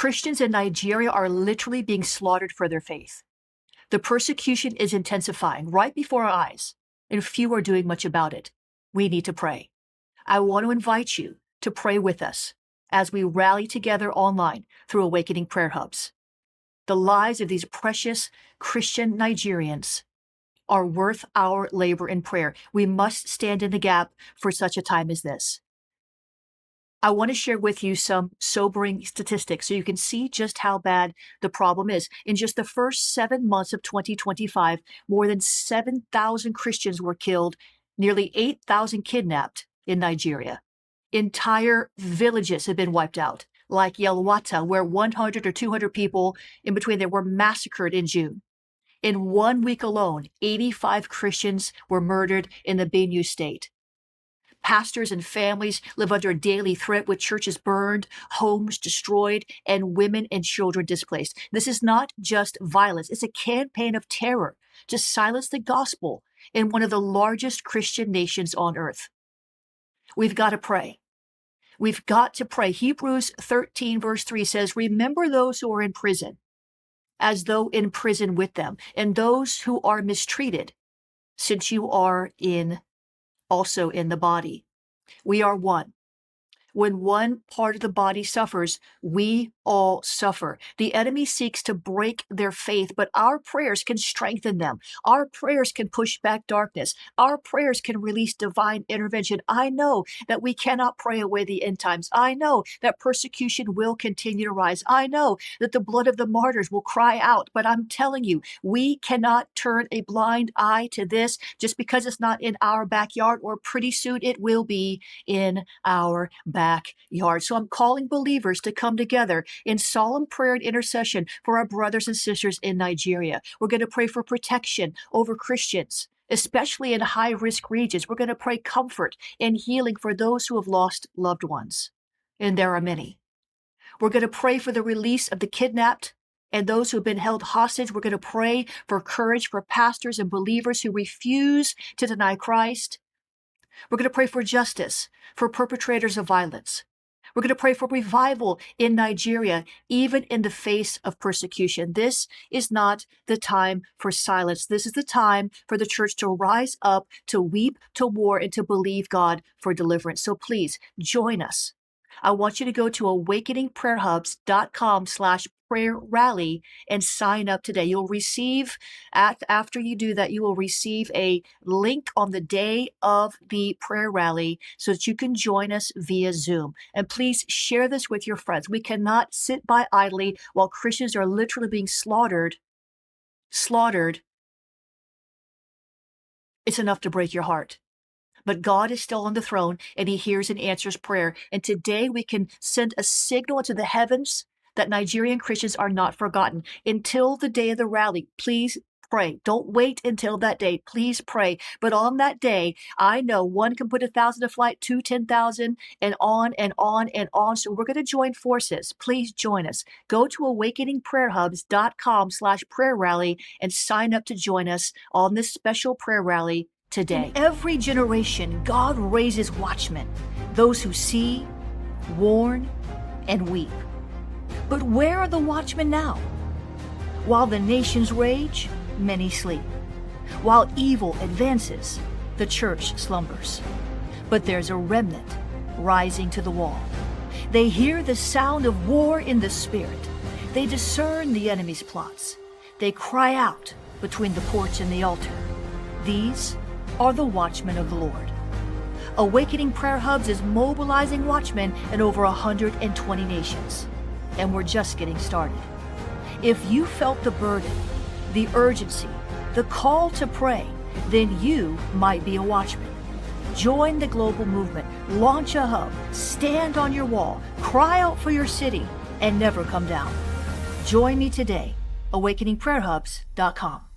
Christians in Nigeria are literally being slaughtered for their faith. The persecution is intensifying right before our eyes, and few are doing much about it. We need to pray. I want to invite you to pray with us as we rally together online through Awakening Prayer Hubs. The lives of these precious Christian Nigerians are worth our labor in prayer. We must stand in the gap for such a time as this. I want to share with you some sobering statistics so you can see just how bad the problem is. In just the first 7 months of 2025, more than 7,000 Christians were killed, nearly 8,000 kidnapped in Nigeria. Entire villages have been wiped out, like Yelwata, where 100 or 200 people in between there were massacred in June. In 1 week alone, 85 Christians were murdered in the Benue state. Pastors and families live under a daily threat with churches burned, homes destroyed, and women and children displaced. This is not just violence. It's a campaign of terror to silence the gospel in one of the largest Christian nations on earth. We've got to pray. We've got to pray. Hebrews 13 verse 3 says, "Remember those who are in prison, as though in prison with them, and those who are mistreated, since you are also in the body." We are one. When one part of the body suffers, we all suffer. The enemy seeks to break their faith, but our prayers can strengthen them. Our prayers can push back darkness. Our prayers can release divine intervention. I know that we cannot pray away the end times. I know that persecution will continue to rise. I know that the blood of the martyrs will cry out, but I'm telling you, we cannot turn a blind eye to this just because it's not in our backyard, or pretty soon it will be in our backyard. So I'm calling believers to come together in solemn prayer and intercession for our brothers and sisters in Nigeria. We're going to pray for protection over Christians, especially in high-risk regions. We're going to pray comfort and healing for those who have lost loved ones, and there are many. We're going to pray for the release of the kidnapped and those who have been held hostage. We're going to pray for courage for pastors and believers who refuse to deny Christ. We're going to pray for justice for perpetrators of violence. We're going to pray for revival in Nigeria, even in the face of persecution. This is not the time for silence. This is the time for the church to rise up, to weep, to war, and to believe God for deliverance. So please join us. I want you to go to awakeningprayerhubs.com/prayer rally and sign up today. You'll receive, after you do that, you will receive a link on the day of the prayer rally so that you can join us via Zoom. And please share this with your friends. We cannot sit by idly while Christians are literally being slaughtered. It's enough to break your heart. But God is still on the throne, and he hears and answers prayer. And today we can send a signal into the heavens that Nigerian Christians are not forgotten. Until the day of the rally, please pray. Don't wait until that day. Please pray. But on that day, I know one can put 1,000 to flight, 2, 10,000, and on and on and on. So we're going to join forces. Please join us. Go to awakeningprayerhubs.com/prayer rally and sign up to join us on this special prayer rally today. In every generation, God raises watchmen, those who see, warn, and weep. But where are the watchmen now? While the nations rage, many sleep. While evil advances, the church slumbers. But there's a remnant rising to the wall. They hear the sound of war in the spirit. They discern the enemy's plots. They cry out between the porch and the altar. These are the watchmen of the Lord. Awakening Prayer Hubs is mobilizing watchmen in over 120 nations, and we're just getting started. If you felt the burden, the urgency, the call to pray, then you might be a watchman. Join the global movement, launch a hub, stand on your wall, cry out for your city, and never come down. Join me today, awakeningprayerhubs.com.